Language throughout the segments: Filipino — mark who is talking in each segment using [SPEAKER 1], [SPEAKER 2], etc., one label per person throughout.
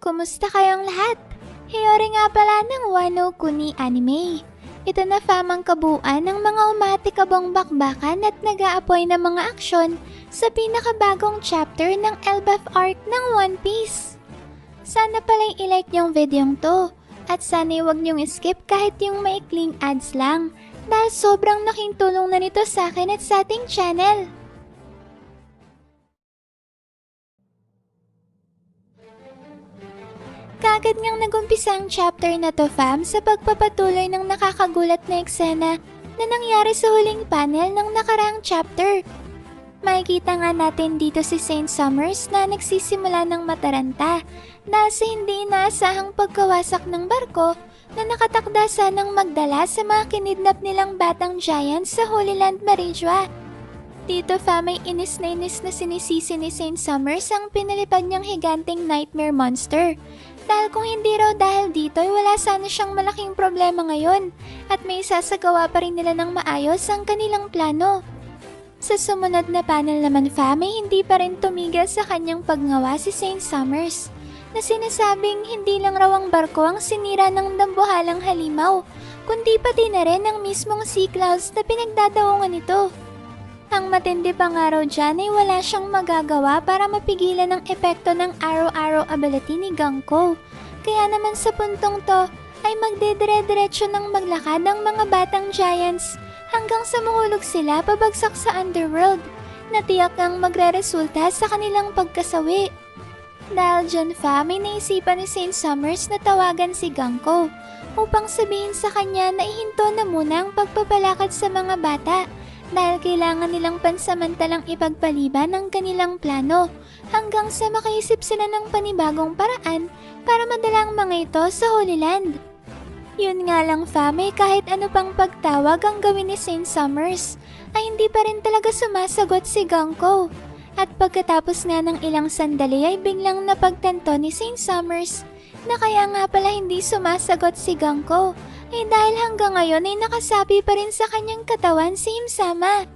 [SPEAKER 1] Kumusta kayong lahat? Hiyori nga pala ng Wano Kuni Anime. Ito na famang kabuuan ng mga umatikabong bakbakan at nag-aapoy na mga aksyon sa pinakabagong chapter ng Elbaf arc ng One Piece. Sana pala'y ilike yung videong to at sana'y huwag niyong skip kahit yung maikling ads lang dahil sobrang laking tulong na nito sa akin at sa ating channel. Kaagad ngang nagumpisa ang chapter na to, fam, sa pagpapatuloy ng nakakagulat na eksena na nangyari sa huling panel ng nakaraang chapter. Makikita nga natin dito si Saint Summers na nagsisimula ng mataranta dahil sa hindi inaasahang pagkawasak ng barko na nakatakda sanang magdala sa mga kinidnap nilang batang giant sa Holy Land Marijua. Dito, fam, ay inis na sinisisi ni Saint Summers ang pinalipad niyang higanteng nightmare monster. Dahil kung hindi raw dahil dito ay wala sana siyang malaking problema ngayon at may sasagawa pa rin nila ng maayos ang kanilang plano. Sa sumunod na panel naman, fam, ay hindi pa rin tumigil sa kanyang pagngawa si Saint Summers na sinasabing hindi lang raw ang barko ang sinira ng dambuhalang halimaw kundi pati na rin ang mismong sea clouds na pinagdadaungan nito. Ang matindi pa nga raw dyan ay wala siyang magagawa para mapigilan ang epekto ng arrow-arrow ability ni Ganko. Kaya naman sa puntong to ay magdedire-diretso ng maglakad ang mga batang giants hanggang sa mahulog sila pabagsak sa underworld na tiyak ang magre-resulta sa kanilang pagkasawi. Dahil dyan, fam, may naisipan ni Saint Summers na tawagan si Ganko upang sabihin sa kanya na ihinto na muna ang pagpapalakad sa mga bata dahil kailangan nilang pansamantalang ipagpaliban ang kanilang plano hanggang sa makaisip sila ng panibagong paraan para madala ang mga ito sa Holy Land. Yun nga lang, fam, kahit ano pang pagtawag ang gawin ni Saint Summers ay hindi pa rin talaga sumasagot si Ganko. At pagkatapos nga ng ilang sandali ay biglang napagtanto ni Saint Summers na kaya nga pala hindi sumasagot si Ganko dahil hanggang ngayon ay nakasapi pa rin sa kanyang katawan si Im-sama.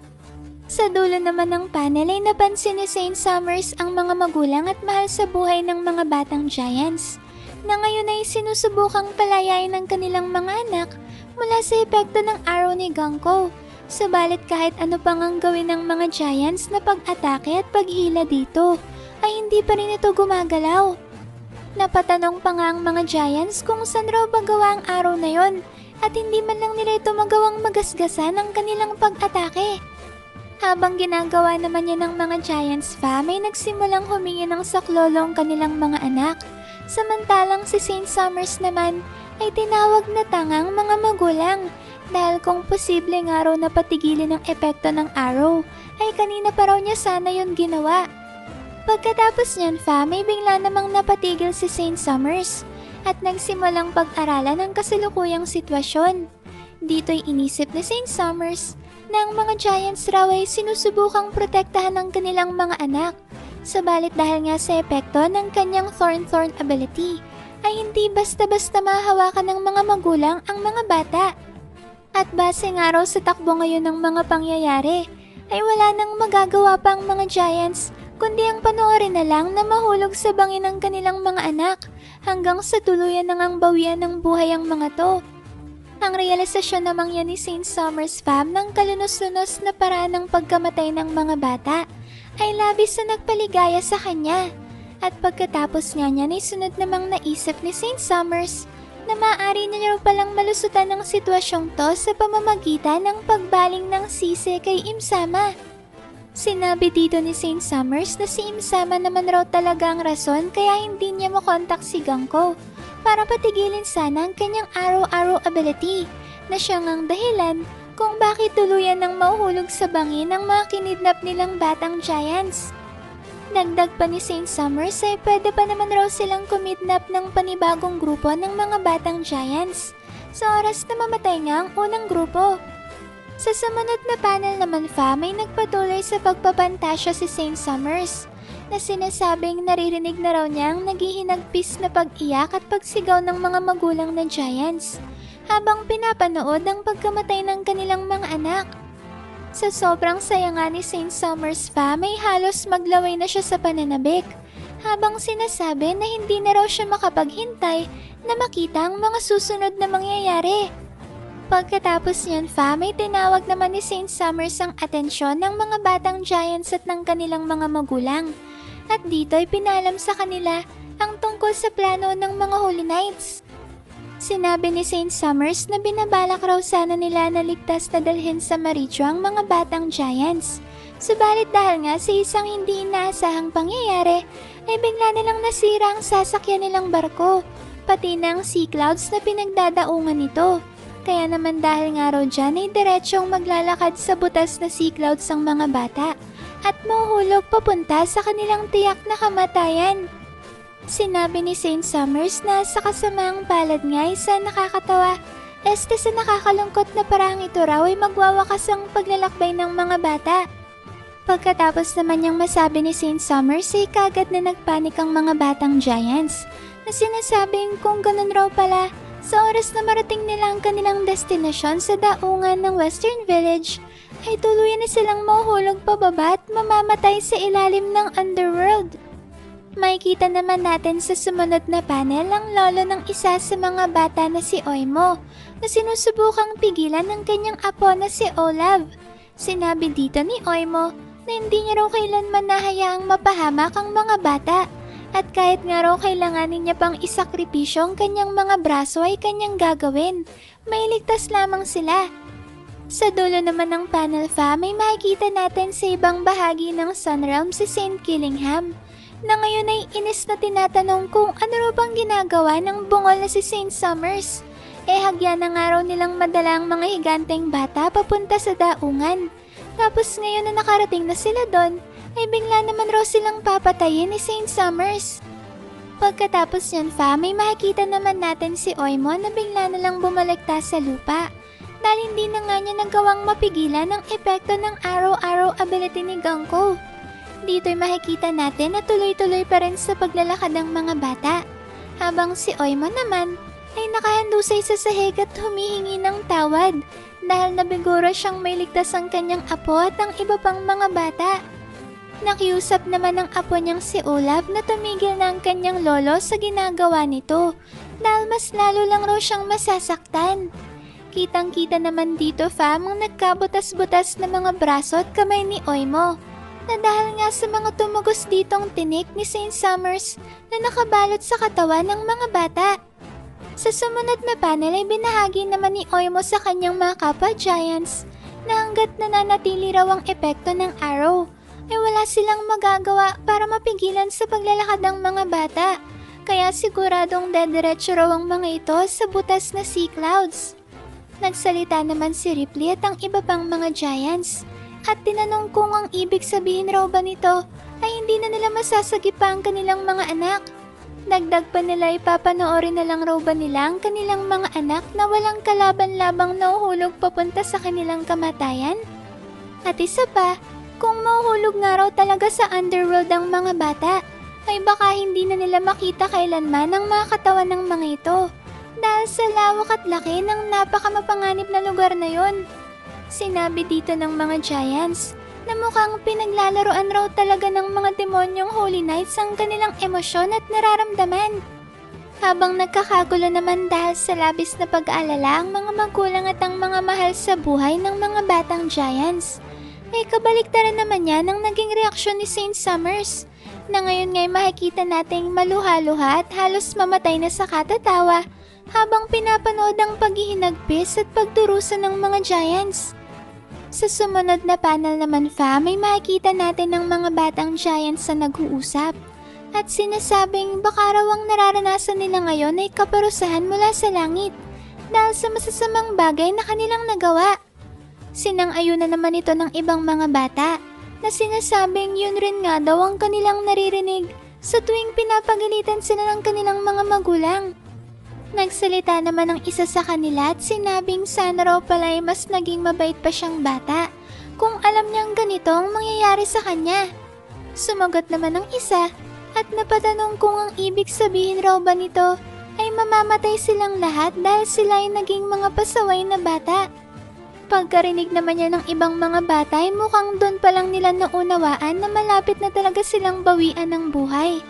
[SPEAKER 1] Sa dulo naman ng panel ay napansin ni Saint Summers ang mga magulang at mahal sa buhay ng mga batang giants na ngayon ay sinusubukang palayain ng kanilang mga anak mula sa epekto ng arrow ni Ganko. Subalit kahit ano pang ang gawin ng mga giants na pag-atake at paghila dito ay hindi pa rin ito gumagalaw. Napatanong pa nga ang mga giants kung saan raw magawa ang araw na yon at hindi man lang nila ito magawang magasgasan ang kanilang pag-atake. Habang ginagawa naman yan ng mga giants, fam, ay nagsimulang humingi ng saklolo ang kanilang mga anak. Samantalang si Saint Summers naman ay tinawag na tangang mga magulang dahil kung posible nga raw na patigilin ang epekto ng arrow ay kanina pa raw niya sana yun ginawa. Pagkatapos niyan, fam, ay bigla namang napatigil si Saint Summers at nagsimulang pag-aralan ang kasalukuyang sitwasyon. Dito'y inisip ni Saint Summers na ang mga giants raw ay sinusubukang protektahan ang kanilang mga anak. Subalit dahil nga sa epekto ng kanyang Thorn ability, ay hindi basta-basta mahahawakan ng mga magulang ang mga bata. At base nga raw sa takbo ngayon ng mga pangyayari, ay wala nang magagawa pa ang mga giants kundi ang panoorin na lang na mahulog sa bangin ng kanilang mga anak hanggang sa tuluyan nang ang bawian ng buhay ang mga to. Ang realisasyon namang yan ni Saint Summers, fam, ng kalunos-lunos na paraan ng pagkamatay ng mga bata ay labis na nagpaligaya sa kanya. At pagkatapos nga niyan ay sunod namang naisip ni Saint Summers na maaari na niya palang malusutan ng sitwasyong to sa pamamagitan ng pagbaling ng sisi kay Im-sama. Sinabi dito ni Saint Summers na si Im-sama naman raw talaga ang rason kaya hindi niya makontak si Ganko para patigilin sana ang kanyang arrow-arrow ability na siya ngang dahilan kung bakit tuluyan ng mauhulog sa bangin ang mga kinidnap nilang batang giants. Dagdag pa ni Saint Summers ay pwede pa naman raw silang kumidnap ng panibagong grupo ng mga batang giants sa oras na mamatay nga ang unang grupo. Sa sumunod na panel naman, fam, ay nagpatuloy sa pagpapantasya si Saint Summers na sinasabing naririnig na raw niya ang naghihinagpis na pag-iyak at pagsigaw ng mga magulang na giants habang pinapanood ang pagkamatay ng kanilang mga anak. Sa sobrang saya nga ni Saint Summers, fam, ay halos maglaway na siya sa pananabik habang sinasabi na hindi na raw siya makapaghintay na makita ang mga susunod na mangyayari. Pagkatapos niyan, may tinawag naman ni Saint Summers ang atensyon ng mga batang giants at ng kanilang mga magulang. At dito ay pinalam sa kanila ang tungkol sa plano ng mga Holy Knights. Sinabi ni Saint Summers na binabalak raw sana nila na ligtas na dalhin sa Maricho ang mga batang giants. Subalit dahil nga sa isang hindi inaasahang pangyayari, ay bigla nilang nasira ang sasakyan nilang barko, pati na ang sea clouds na pinagdadaungan nito. Kaya naman dahil nga raw dyan ay diretsyong maglalakad sa butas na sea clouds ang mga bata at mahuhulog papunta sa kanilang tiyak na kamatayan. Sinabi ni Saint Summers na sa kasamaang palad nga ay sa nakakatawa, sa nakakalungkot na parang ito raw ay magwawakas ang paglalakbay ng mga bata. Pagkatapos naman niyang masabi ni Saint Summers ay kagad na nagpanik ang mga batang giants na sinasabing kung ganun raw pala, sa oras na marating nila ang kanilang destinasyon sa daungan ng Western Village, ay tuluyan na silang mahuhulog pababa at mamamatay sa ilalim ng underworld. Makikita naman natin sa sumunod na panel ang lolo ng isa sa mga bata na si Oimo na sinusubukang pigilan ng kanyang apo na si Olaf. Sinabi dito ni Oimo na hindi niya raw kailanman nahayaang mapahamak ang mga bata at kahit nga raw kailanganin niya pang isakripisyo ang kanyang mga braso ay kanyang gagawin. May ligtas lamang sila. Sa dulo naman ng panel may makikita natin sa ibang bahagi ng Sunrealm si Saint Killingham na ngayon ay inis na tinatanong kung ano raw bang ginagawa ng bungol na si Saint Summers. Hagya na nga raw nilang madala ang mga higanteng bata papunta sa daungan. Tapos ngayon na nakarating na sila doon, ay bigla naman raw silang papatayin ni Saint Summers. Pagkatapos yan may makikita naman natin si Oimo na bigla na lang bumaligtas sa lupa. Dahil hindi na nga niya nagawang mapigilan ang epekto ng arrow-arrow ability ni Ganko. Dito'y makikita natin na tuloy-tuloy pa rin sa paglalakad ng mga bata. Habang si Oimo naman ay nakahandusay sa sahig at humihingi ng tawad dahil nabiguro siyang may ligtas ang kanyang apo at ang iba pang mga bata. Nakiusap naman ng apo niyang si Olaf na tumigil na ang kanyang lolo sa ginagawa nito dahil mas lalo lang raw siyang masasaktan. Kitang-kita naman dito ang nagkabutas-butas na mga braso at kamay ni Oimo na dahil nga sa mga tumugos ditong tinik ni Saint Summers na nakabalot sa katawan ng mga bata. Sa sumunod na panel ay binahagi naman ni Oimo sa kanyang mga kapwa giants na hanggat nananatili raw ang epekto ng arrow ay wala silang magagawa para mapigilan sa paglalakad ng mga bata. Kaya siguradong dediretso raw ang mga ito sa butas na sea clouds. Nagsalita naman si Ripley at ang iba pang mga giants at tinanong kung ang ibig sabihin raw ba nito ay hindi na nila masasagip pa ang kanilang mga anak. Dagdag pa nila ipapanoorin na lang raw ba nila ang kanilang mga anak na walang kalaban-labang nauhulog papunta sa kanilang kamatayan? At isa pa, kung mahuhulog nga raw talaga sa underworld ang mga bata, ay baka hindi na nila makita kailanman ang mga katawan ng mga ito dahil sa lawak at laki ng napakamapanganib na lugar na yon. Sinabi dito ng mga giants na mukhang pinaglalaroan raw talaga ng mga demonyong Holy Knights ang kanilang emosyon at nararamdaman. Habang nagkakagulo naman dahil sa labis na pag-aalala ang mga magulang at ang mga mahal sa buhay ng mga batang giants, ay kabaliktaran naman niya ng naging reaksyon ni Saint Summers na ngayon nga'y makikita nating maluha-luha at halos mamatay na sa katatawa habang pinapanood ang paghihinagpis at pagdurusa ng mga giants. Sa sumunod na panel naman may makikita natin ng mga batang giants na nag-uusap at sinasabing baka raw ang nararanasan nila ngayon ay kaparusahan mula sa langit dahil sa masasamang bagay na kanilang nagawa. Sinang-ayunan naman ito ng ibang mga bata na sinasabing yun rin nga daw ang kanilang naririnig sa tuwing pinapagalitan sila ng kanilang mga magulang. Nagsalita naman ang isa sa kanila at sinabing sana raw pala ay mas naging mabait pa siyang bata kung alam niyang ganito ang mangyayari sa kanya. Sumagot naman ang isa at napatanong kung ang ibig sabihin raw ba nito ay mamamatay silang lahat dahil sila ay naging mga pasaway na bata. Pagkarinig naman niya ng ibang mga bata ay mukhang doon pa lang nila naunawaan na malapit na talaga silang bawian ng buhay.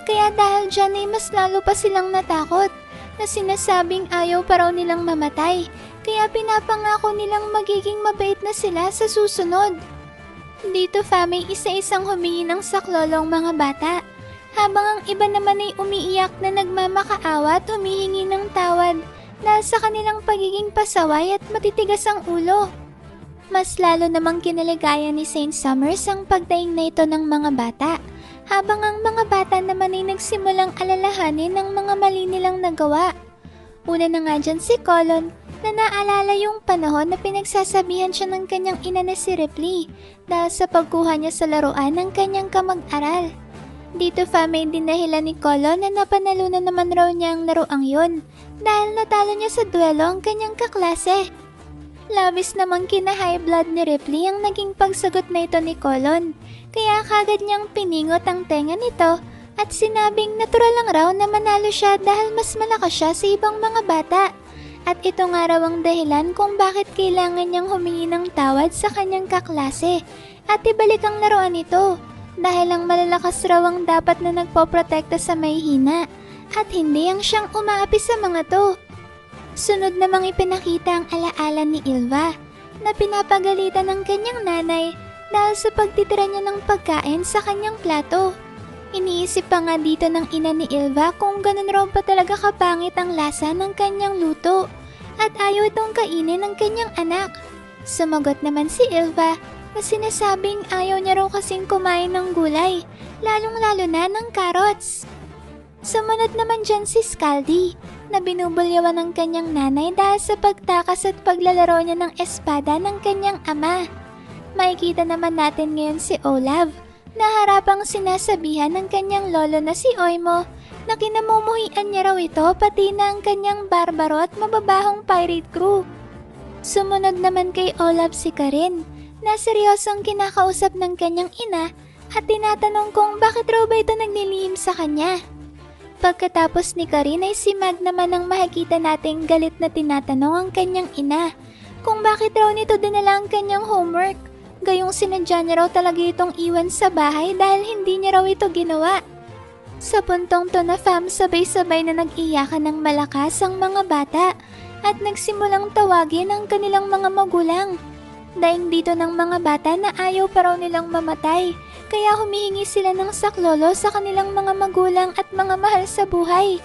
[SPEAKER 1] Kaya dahil dyan ay mas lalo pa silang natakot na sinasabing ayaw pa raw nilang mamatay. Kaya pinapangako nilang magiging mabait na sila sa susunod. Dito may isa-isang humingi ng saklolo ang mga bata. Habang ang iba naman ay umiiyak na nagmamakaawa at humihingi ng tawad dahil sa kanilang pagiging pasaway at matitigas ang ulo. Mas lalo namang kinaligaya ni Saint Summers ang pagdaing na ito ng mga bata. Habang ang mga bata naman ay nagsimulang alalahanin ng mga mali nilang nagawa. Una na nga dyan si Colin na naalala yung panahon na pinagsasabihan siya ng kanyang ina na si Ripley dahil sa pagkuha niya sa laruan ng kanyang kamag-aral. Dito may dinahilan ni Colin na napanalunan naman raw niya ang laruang yun dahil natalo niya sa duelo ang kanyang kaklase. Labis namang kina-high blood ni Ripley ang naging pagsagot na ito ni Colin. Kaya kagad niyang piningot ang tenga nito at sinabing natural lang raw na manalo siya dahil mas malakas siya sa ibang mga bata. At ito nga raw ang dahilan kung bakit kailangan niyang humingi ng tawad sa kanyang kaklase at ibalik ang laruan nito. Dahil ang malalakas raw ang dapat na nagpoprotekta sa may hina at hindi ang siyang umaapi sa mga to. Sunod namang ipinakita ang alaala ni Ilva na pinapagalitan ng kanyang nanay dahil sa pagtitira niya ng pagkain sa kanyang plato. Iniisip pa nga dito ng ina ni Ilva kung ganun raw pa talaga kapangit ang lasa ng kanyang luto at ayaw itong kainin ng kanyang anak. Sumagot naman si Ilva na sinasabing ayaw niya raw kasing kumain ng gulay, lalong-lalo na ng carrots. Sumunod naman dyan si Scaldy na binubulyawan ng kanyang nanay dahil sa pagtakas at paglalaro niya ng espada ng kanyang ama. Makikita naman natin ngayon si Olaf na harapang sinasabihan ng kanyang lolo na si Oimo na kinamumuhian niya raw ito pati na ang kanyang barbaro at mababahong pirate crew. Sumunod naman kay Olaf si Karin na seryosong kinakausap ng kanyang ina at tinatanong kung bakit raw ba ito naglilihim sa kanya. Pagkatapos ni Karin ay si Mag naman ang makikita nating galit na tinatanong ang kanyang ina kung bakit raw nito dinala ang kanyang homework. Gayong sinadya niya raw talaga itong iwan sa bahay dahil hindi niya raw ito ginawa. Sa puntong to na sabay-sabay na nag-iyakan ng malakas ang mga bata at nagsimulang tawagin ang kanilang mga magulang. Dahil dito ng mga bata na ayaw pa raw nilang mamatay, kaya humihingi sila ng saklolo sa kanilang mga magulang at mga mahal sa buhay.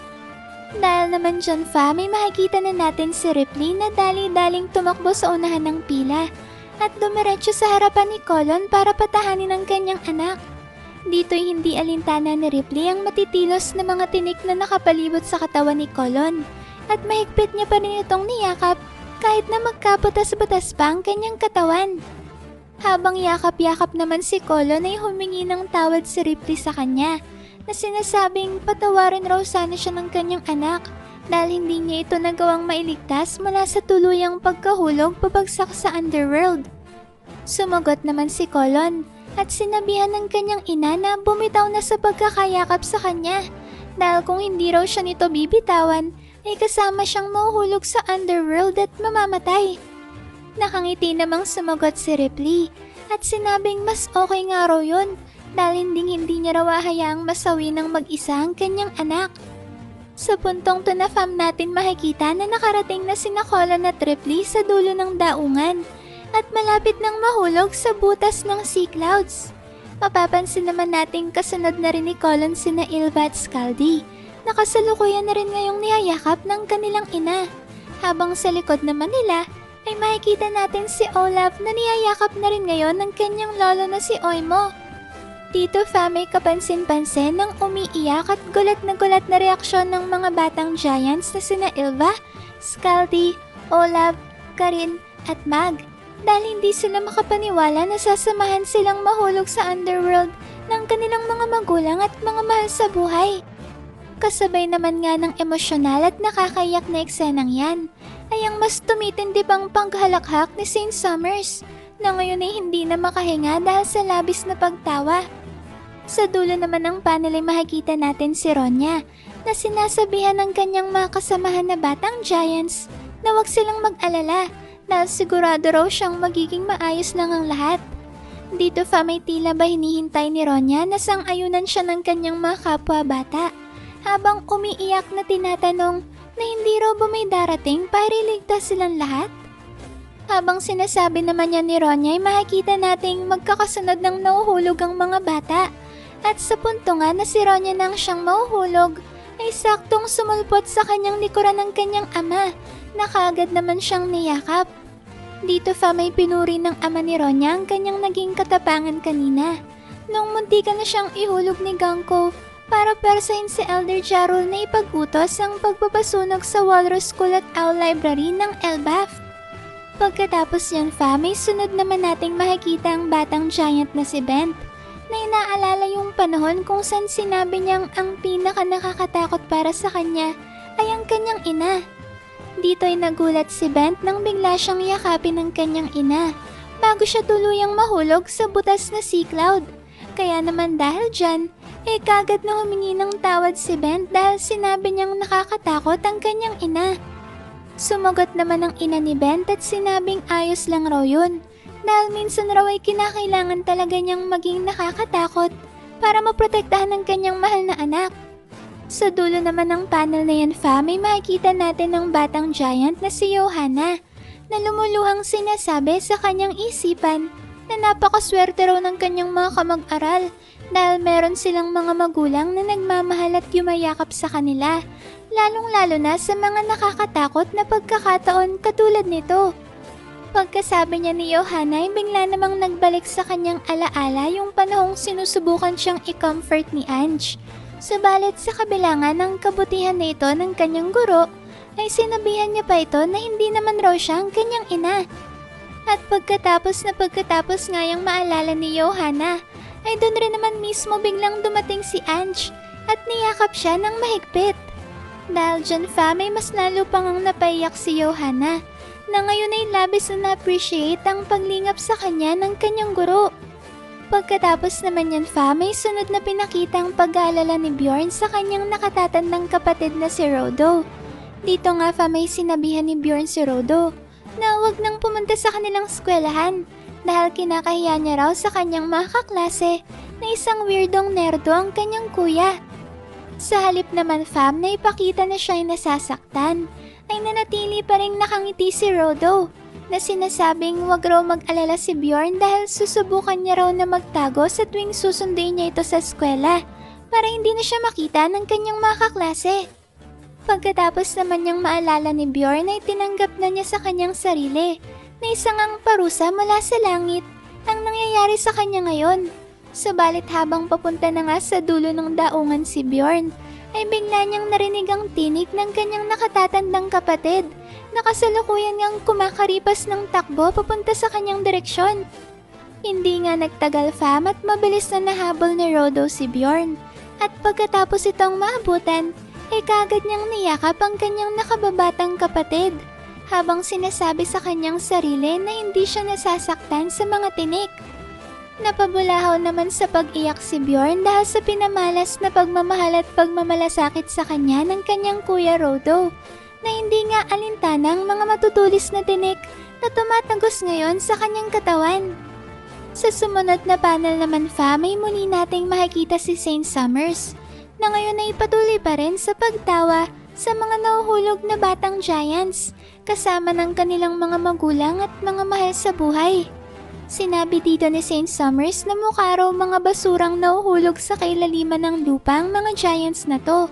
[SPEAKER 1] Dahil naman dyan may makikita na natin si Ripley na dali-daling tumakbo sa unahan ng pila at dumiretso sa harapan ni Colin para patahanin ang kanyang anak. Dito'y hindi alintana ni Ripley ang matitilos na mga tinik na nakapalibot sa katawan ni Colin at mahigpit niya pa rin itong niyakap kahit na magkabutas-butas pa ang kanyang katawan. Habang yakap-yakap naman si Colin ay humingi ng tawad si Ripley sa kanya na sinasabing patawarin raw sana siya ng kanyang anak dahil hindi niya ito nagawang mailigtas mula sa tuluyang pagkahulog pabagsak sa underworld. Sumagot naman si Colin at sinabihan ng kanyang ina na bumitaw na sa pagkakayakap sa kanya dahil kung hindi raw siya nito bibitawan ay kasama siyang mahuhulog sa underworld at mamamatay. Nakangiti namang sumagot si Ripley at sinabing mas okay nga raw yun dahil hindi niya raw hayaang masawi ng mag-isa ang kanyang anak. Sa puntong to na natin makikita na nakarating na sina Colin at Ripley sa dulo ng daungan at malapit nang mahulog sa butas ng sea clouds. Mapapansin naman nating kasunod na rin ni Colin sina Ilva at Scaldy. Nakasalukuyan na rin ngayong niyayakap ng kanilang ina. Habang sa likod naman nila ay makikita natin si Olaf na niyayakap na rin ngayon ng kanyang lolo na si Oimo. Dito may kapansin-pansin ng umiiyak at gulat na reaksyon ng mga batang giants na sina Ilva, Scaldy, Olaf, Karin at Mag dahil hindi sila makapaniwala na sasamahan silang mahulog sa underworld ng kanilang mga magulang at mga mahal sa buhay. Kasabay naman nga ng emosyonal at nakakayak na eksenang yan ay ang mas tumitindi pang paghalakhak ni Saint Summers na ngayon ay hindi na makahinga dahil sa labis na pagtawa. Sa dulo naman ng panel ay makikita natin si Ronya na sinasabihan ng kanyang mga kasamahan na batang giants na huwag silang mag-alala dahil sigurado raw siyang magiging maayos lang ang lahat. Dito fa may tila ba hinihintay ni Ronya na sang-ayunan siya ng kanyang mga kapwa-bata habang umiiyak na tinatanong na hindi raw ba may darating para iligtas silang lahat? Habang sinasabi naman niya ni Ronya ay makikita nating magkakasunod ng nauhulog ang mga bata at sa punto nga na si Ronya nang siyang mauhulog ay saktong sumulpot sa kanyang likuran ng kanyang ama na kaagad naman siyang niyakap. Dito fa may pinuri ng ama ni Ronya ang kanyang naging katapangan kanina. Nung muntika na siyang ihulog ni Ganko para persahin si Elder Jarul na ipag-utos ang pagpapasunog sa Walrus School at Owl Library ng Elbaf. Pagkatapos yan fa, may sunod naman nating makikita ang batang giant na si Bent na inaalala yung panahon kung saan sinabi niyang ang pinaka nakakatakot para sa kanya ay ang kanyang ina. Dito ay nagulat si Bent nang bigla siyang yakapin ng kanyang ina bago siya tuluyang mahulog sa butas na sea cloud. Kaya naman dahil dyan, kagad na humingi ng tawad si Bent dahil sinabi niyang nakakatakot ang kanyang ina. Sumagot naman ang ina ni Bent at sinabing ayos lang raw yun dahil minsan raw ay kinakailangan talaga niyang maging nakakatakot para maprotektahan ang kanyang mahal na anak. Sa dulo naman ng panel na yan fa, may makikita natin ng batang giant na si Johanna na lumuluhang sinasabi sa kanyang isipan na napakaswerte raw ng kanyang mga kamag-aral dahil meron silang mga magulang na nagmamahal at yumayakap sa kanila, lalong-lalo na sa mga nakakatakot na pagkakataon katulad nito. Pagkasabi niya ni Johanna ay bigla namang nagbalik sa kanyang alaala yung panahong sinusubukan siyang i-comfort ni Ange. Subalit sa kabila nga ng kabutihan na ito ng kanyang guro, ay sinabihan niya pa ito na hindi naman raw siya ang kanyang ina. At pagkatapos nga yung maalala ni Johanna, ay doon rin naman mismo biglang dumating si Ange at niyakap siya ng mahigpit. Dahil dyan fa, may mas lalo pang ang napaiyak si Johanna na ngayon ay labis na na-appreciate ang paglingap sa kanya ng kanyang guro. Pagkatapos naman yan fa, may sunod na pinakitang pag-aalala ni Bjorn sa kanyang nakatatandang kapatid na si Rodo. Dito nga fa may sinabihan ni Bjorn si Rodo na huwag nang pumunta sa kanilang eskwelahan dahil kinakahiya niya raw sa kanyang mga kaklase na isang weirdong nerdo ang kanyang kuya. Sa halip naman fam na ipakita na siya ay nasasaktan, ay nanatili pa rin nakangiti si Rodo na sinasabing wag raw mag-alala si Bjorn dahil susubukan niya raw na magtago sa tuwing susundin niya ito sa eskwela para hindi na siya makita ng kanyang mga kaklase. Pagkatapos naman niyang maalala ni Bjorn ay tinanggap na niya sa kanyang sarili na isang ang parusa mula sa langit ang nangyayari sa kanya ngayon. Subalit habang papunta na nga sa dulo ng daungan si Bjorn, ay bigla niyang narinig ang tinig ng kanyang nakatatandang kapatid na kasalukuyan niyang kumakaripas ng takbo papunta sa kanyang direksyon. Hindi nga nagtagal fam at mabilis na nahabol ni Rodo si Bjorn at pagkatapos itong maabutan, ay kagad niyang niyakap ang kanyang nakababatang kapatid habang sinasabi sa kanyang sarili na hindi siya nasasaktan sa mga tinik. Napabulahaw naman sa pag-iyak si Bjorn dahil sa pinamalas na pagmamahal at pagmamalasakit sa kanya ng kanyang kuya Rodo na hindi nga alintana ang mga matutulis na tinik na tumatagos ngayon sa kanyang katawan. Sa sumunod na panel naman fa, may muli nating makikita si Saint Summers na ngayon ay patuloy pa rin sa pagtawa sa mga nahuhulog na batang giants kasama ng kanilang mga magulang at mga mahal sa buhay. Sinabi dito ni Saint Summers na mukha raw mga basurang nahuhulog sa kailaliman ng lupa ang mga giants na to.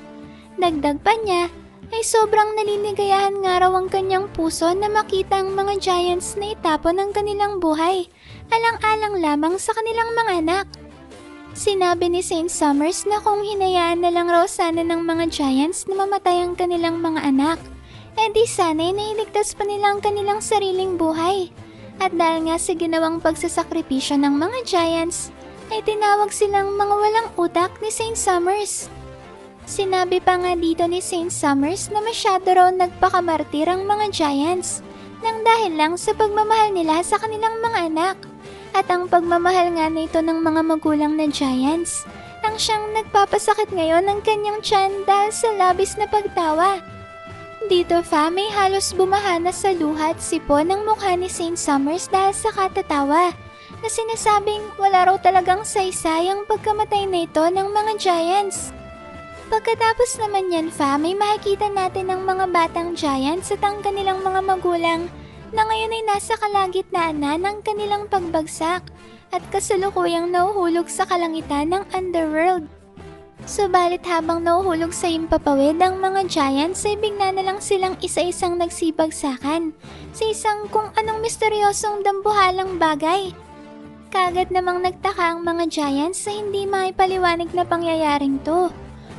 [SPEAKER 1] Dagdag pa niya ay sobrang naliligayahan nga raw ang kanyang puso na makita ang mga giants na itapon ang kanilang buhay, alang-alang lamang sa kanilang mga anak. Sinabi ni Saint Summers na kung hinayaan na lang raw sana ng mga giants na mamatay ang kanilang mga anak, di sana'y nailigtas pa nila ang kanilang sariling buhay. At dahil nga sa ginawang pagsasakripisyo ng mga giants, ay tinawag silang mga walang utak ni Saint Summers. Sinabi pa nga dito ni Saint Summers na masyado raw nagpakamartir ang mga giants nang dahil lang sa pagmamahal nila sa kanilang mga anak. At ang pagmamahal nga nito ng mga magulang na giants ang siyang nagpapasakit ngayon ng kanyang tiyan dahil sa labis na pagtawa. Dito fa, may halos bumahana sa luha at sipon ng mukha ni Saint Summers dahil sa katatawa. na sinasabing wala raw talagang saysay ang pagkamatay na ito ng mga giants. Pagkatapos naman yan may makikita natin ang mga batang giants at ang kanilang mga magulang na ngayon ay nasa kalagitnaan na ng kanilang pagbagsak at kasalukuyang nahuhulog sa kalangitan ng underworld. Subalit habang nahuhulog sa himpapawid ang mga giants ay bigla na lang silang isa-isang nagsibagsakan sa isang kung anong misteryosong dambuhalang bagay. Kaagad namang nagtaka ang mga giants sa hindi maipaliwanag na pangyayaring to.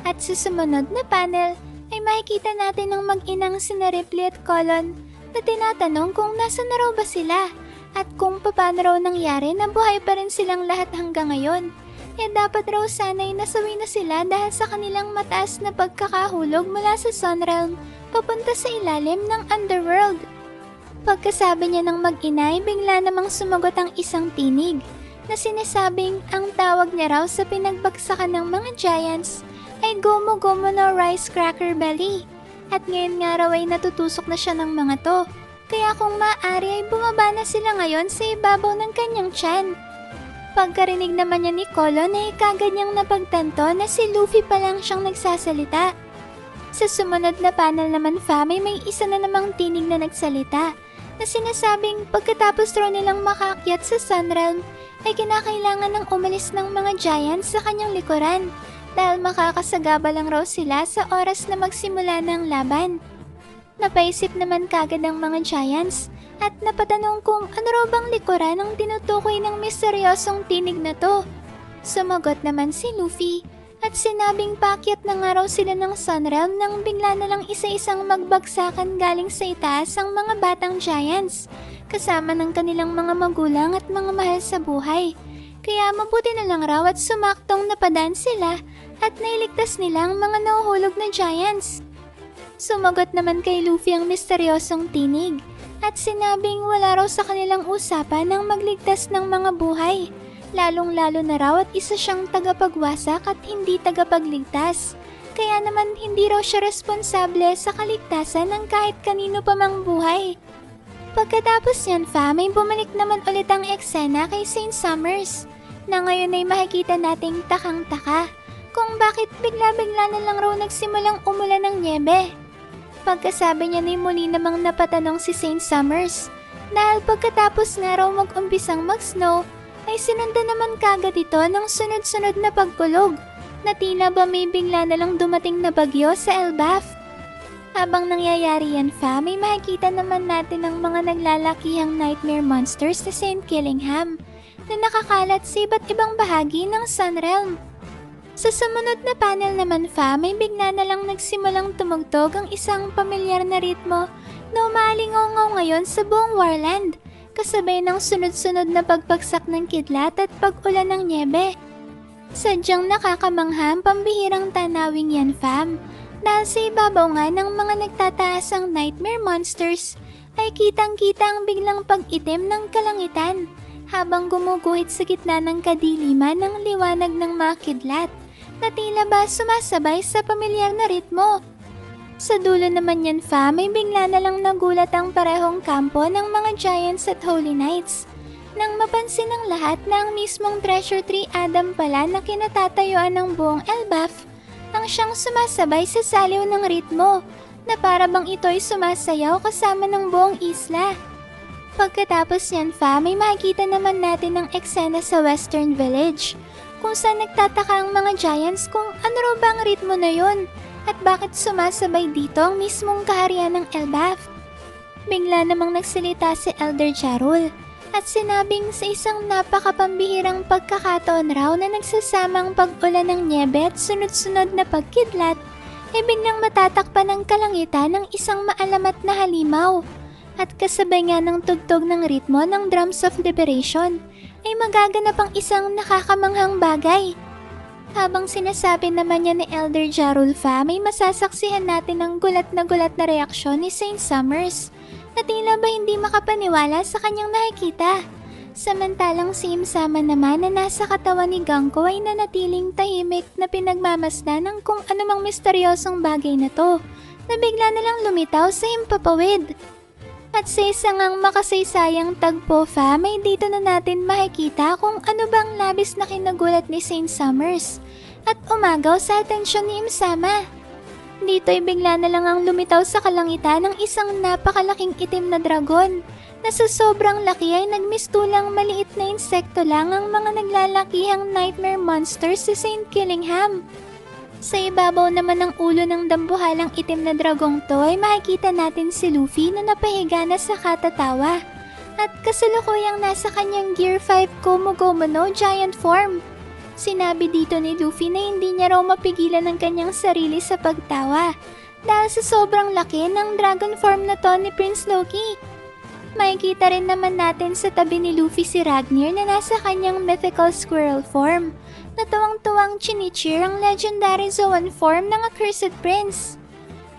[SPEAKER 1] At sa sumunod na panel ay makikita natin ang mag-inang sina Ripley at Colin na tinatanong kung nasa na raw ba sila at kung paano raw nangyari na buhay pa rin silang lahat hanggang ngayon. Dapat raw sana'y nasawi na sila dahil sa kanilang mataas na pagkakahulog mula sa Sunrealm papunta sa ilalim ng Underworld. Pagkasabi niya ng mag-ina ay bigla namang sumagot ang isang tinig na sinasabing ang tawag niya raw sa pinagbagsakan ng mga giants ay Gomu Gomu no Rice Cracker Belly. At ngayon nga raw ay natutusok na siya ng mga to. Kaya kung maaari ay bumaba na sila ngayon sa ibabaw ng kanyang tiyan. Pagkarinig naman niya ni Colin ay kagad niyang napagtanto na si Luffy pa lang siyang nagsasalita. Sa sumunod na panel naman may isa na namang tinig na nagsalita na sinasabing pagkatapos raw nilang makaakyat sa Sunrealm ay kinakailangan ng umalis ng mga giants sa kanyang likuran. Dahil makakasagaba lang raw sila sa oras na magsimula ng laban. Napaisip naman kagad ang mga giants at napatanong kung ano raw bang likuran ang tinutukoy ng misteryosong tinig na to. Sumagot naman si Luffy at sinabing paakyat na nga raw sila ng Sunrealm nang bigla na lang isa-isang magbagsakan galing sa itaas ang mga batang giants kasama ng kanilang mga magulang at mga mahal sa buhay. Kaya mabuti na lang raw at sumaktong napadaan sila at nailigtas nila ang mga nahuhulog na giants. Sumagot naman kay Luffy ang misteryosong tinig at sinabing wala raw sa kanilang usapan ng magligtas ng mga buhay. Lalong-lalo na raw at isa siyang tagapagwasak at hindi tagapagligtas. Kaya naman hindi raw siya responsable sa kaligtasan ng kahit kanino pa mang buhay. Pagkatapos yan may bumalik naman ulit ang eksena kay Saint Summers na ngayon ay makikita nating takang-taka kung bakit bigla-bigla na lang raw nagsimulang umulan ng niebe. Pagkasabi niya ni muli namang napatanong si Saint Summers dahil pagkatapos nga raw mag-umpisang mag-snow ay sinundan naman kagad ito ng sunod-sunod na pagkulog na tila ba may bigla na lang dumating na bagyo sa Elbaf. Habang nangyayari yan may makikita naman natin ang mga naglalakihang nightmare monsters sa St. Killingham na nakakalat sa iba't ibang bahagi ng Sunrealm. Sa sumunod na panel naman may bigla na lang nagsimulang tumugtog ang isang pamilyar na ritmo na umaalingaw ngayon sa buong Warland, kasabay ng sunod-sunod na pagpagsak ng kidlat at pag-ulan ng niebe. Sadyang nakakamangha ang pambihirang tanawing yan dahil sa ibabaw nga ng mga nagtataasang nightmare monsters ay kitang-kita ang biglang pag-itim ng kalangitan habang gumuguhit sa gitna ng kadiliman ng liwanag ng mga kidlat na tila ba sumasabay sa pamilyar na ritmo. Sa dulo naman yan may bigla na lang nagulat ang parehong kampo ng mga giants at holy knights nang mapansin ng lahat na ang mismong treasure tree Adam pala na kinatatayuan ng buong Elbaf ang siyang sumasabay sa saliw ng ritmo na para bang ito'y sumasayaw kasama ng buong isla. Pagkatapos yan may makikita naman natin ang eksena sa Western Village kung saan nagtataka ang mga giants kung ano raw ba ang ritmo na yun at bakit sumasabay dito ang mismong kaharian ng Elbaf. Bigla namang nagsalita si Elder Jarul at sinabing sa isang napakapambihirang pagkakataon raw na nagsasamang pag-ulan ng niebe at sunod-sunod na pagkidlat ay biglang matatakpan ng kalangitan ng isang maalamat na halimaw. At kasabay nga ng tugtog ng ritmo ng Drums of Liberation ay magaganap ang isang nakakamanghang bagay. Habang sinasabi naman niya ni Elder Jarul may masasaksihan natin ang gulat na reaksyon ni Saint Summers na tila ba hindi makapaniwala sa kanyang nakikita. Samantalang si Imsama naman na nasa katawan ni Ganko ay nanatiling tahimik na pinagmamasdan ng kung anumang misteryosong bagay na to na bigla na lang lumitaw sa himpapawid. At sa isang ang makasaysayang tagpo fam ay dito na natin makikita kung ano bang labis na kinagulat ni Saint Summers at umagaw sa atensyon ni Imsama. Dito'y bigla na lang ang lumitaw sa kalangitan ng isang napakalaking itim na dragon na sa sobrang laki ay nagmistulang maliit na insekto lang ang mga naglalakihang nightmare monsters sa Saint Killingham. Sa ibabaw naman ng ulo ng dambuhalang itim na dragong to ay makikita natin si Luffy na napahiga na sa katatawa at kasalukuyang nasa kanyang Gear 5 Gomu Gomu no giant form. Sinabi dito ni Luffy na hindi niya raw mapigilan ang kanyang sarili sa pagtawa dahil sa sobrang laki ng dragon form na to ni Prince Loki. Makikita rin naman natin sa tabi ni Luffy si Ragnir na nasa kanyang mythical squirrel form na tuwang-tuwang chinichir ang legendary Zoan form ng Accursed Prince.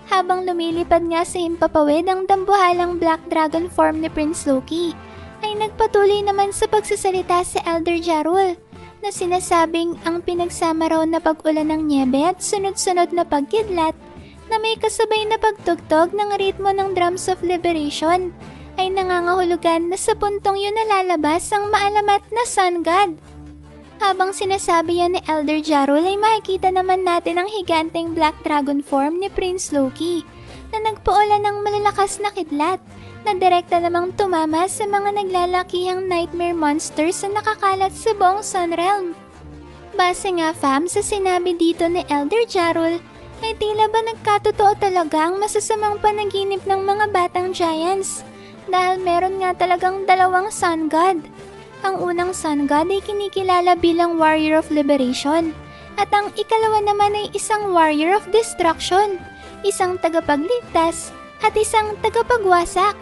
[SPEAKER 1] Habang lumilipad nga sa himpapawid ang dambuhalang Black Dragon form ni Prince Loki, ay nagpatuloy naman sa pagsasalita si Elder Jarul na sinasabing ang pinagsama raw na pag-ulan ng nyebe at sunod-sunod na pagkidlat na may kasabay na pagtugtog ng ritmo ng Drums of Liberation ay nangangahulugan na sa puntong yun nalalabas ang maalamat na Sun God. Habang sinasabi yan ni Elder Jarul ay makikita naman natin ang higanteng Black Dragon form ni Prince Loki na nagpaulan ng malalakas na kidlat na direkta namang tumama sa mga naglalakihang nightmare monsters na nakakalat sa buong Sun Realm. Base nga fam sa sinabi dito ni Elder Jarul ay tila ba nagkatotoo talaga ang masasamang panaginip ng mga batang giants dahil meron nga talagang dalawang Sun God. Ang unang Sun God ay kinikilala bilang Warrior of Liberation at ang ikalawa naman ay isang Warrior of Destruction, isang tagapagligtas at isang tagapagwasak.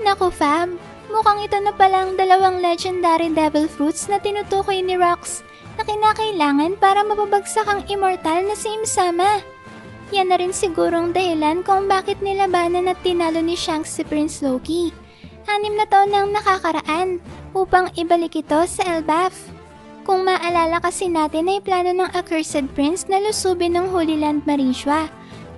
[SPEAKER 1] Naku fam, mukhang ito na palang dalawang legendary devil fruits na tinutukoy ni Rox na kinakailangan para mapabagsak ang immortal na si Imsama. Yan na rin sigurong dahilan kung bakit nilabanan at tinalo ni Shanks si Prince Loki. 6 na taon nang nakakaraan upang ibalik ito sa Elbaf. Kung maalala kasi natin ay plano ng Accursed Prince na lusubin ng Holy Land Marishwa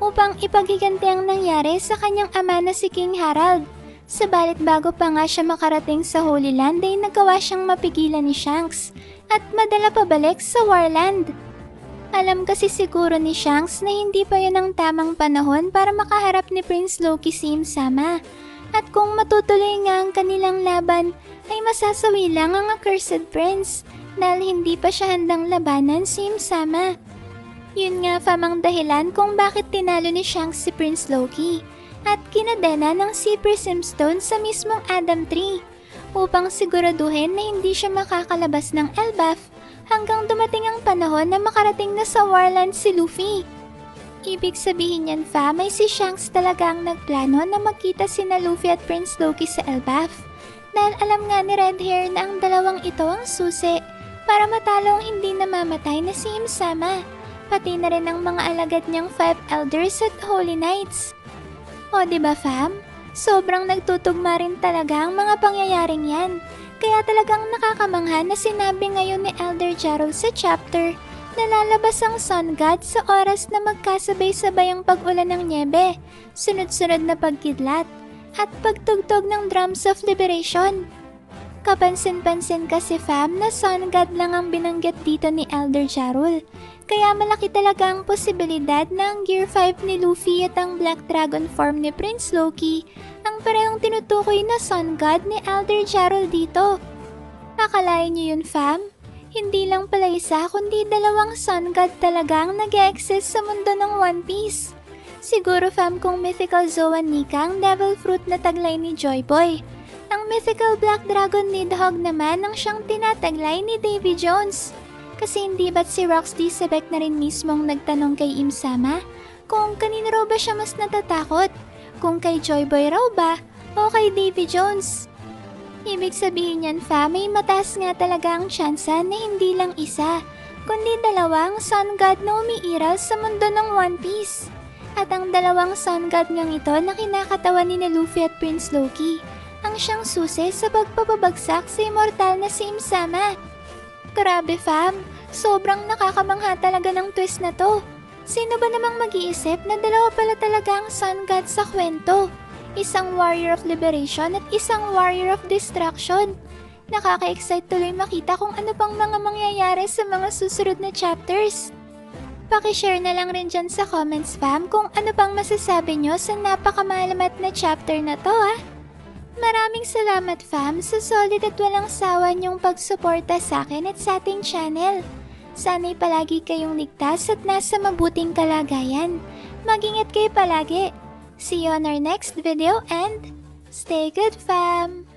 [SPEAKER 1] upang ipagiganti ang nangyari sa kanyang ama na si King Harald. Sabalit bago pa nga siya makarating sa Holy Land ay nagawa siyang mapigilan ni Shanks at madala pabalik sa Warland. Alam kasi siguro ni Shanks na hindi pa yun ang tamang panahon para makaharap ni Prince Loki si Imsama. At kung matutuloy nga ang kanilang laban, ay masasawi lang ang Accursed Prince dahil hindi pa siya handang labanan si Imsama. Yun nga famang dahilan kung bakit tinalo ni Shanks si Prince Loki at kinadena ng Sea Prism Stone sa mismong Adam Tree upang siguraduhin na hindi siya makakalabas ng Elbaf hanggang dumating ang panahon na makarating na sa Warland si Luffy. Ibig sabihin yan fam ay si Shanks talaga ang nagplano na magkita sina Luffy at Prince Loki sa Elbaf dahil alam nga ni Redhair na ang dalawang ito ang susi para matalo ang hindi namamatay na si Imsama pati na rin ang mga alagad niyang 5 elders at Holy Knights. O diba fam? Sobrang nagtutugma rin talaga ang mga pangyayaring yan kaya talagang nakakamangha na sinabi ngayon ni Elder Jarul sa chapter nalalabas ang Sun God sa oras na magkasabay-sabay ang pag-ulan ng nyebe, sunod-sunod na pagkidlat, at pagtugtog ng Drums of Liberation. Kapansin-pansin kasi fam na Sun God lang ang binanggit dito ni Elder Jarul, kaya malaki talaga ang posibilidad na ang Gear 5 ni Luffy at ang Black Dragon form ni Prince Loki ang parehong tinutukoy na Sun God ni Elder Jarul dito. Akalain niyo yun fam? Hindi lang pala isa kundi dalawang Sun God talaga ang nag-e-exist sa mundo ng One Piece. Siguro fam kung mythical Zoan Nika ang devil fruit na taglay ni Joy Boy. Ang mythical Black Dragon Nidhogg naman ang siyang tinataglay ni Davy Jones. Kasi hindi ba't si Roxy Sebek na rin mismong nagtanong kay Imsama kung kanino raw ba siya mas natatakot? Kung kay Joy Boy raw ba o kay Davy Jones? Ibig sabihin yan fam, may mataas nga talaga ang tsansa na hindi lang isa, kundi dalawang Sun God na umiiral sa mundo ng One Piece. At ang dalawang Sun God ngang ito na kinakatawan ni Luffy at Prince Loki, ang siyang susi sa pagpapabagsak sa immortal na si Imsama. Grabe fam, sobrang nakakamangha talaga ng twist na to. Sino ba namang mag-iisip na dalawa pala talaga ang Sun God sa kwento? Isang warrior of liberation at isang warrior of destruction. Nakaka-excite tuloy makita kung ano pang mga mangyayari sa mga susunod na chapters. Pakishare na lang rin dyan sa comments fam kung ano pang masasabi nyo sa napakamalamat na chapter na to ah. Maraming salamat fam sa solid at walang sawa niyong pagsuporta sa akin at sa ating channel. Sana'y palagi kayong ligtas at nasa mabuting kalagayan. Mag-ingat kayo palagi. See you on our next video and stay good fam!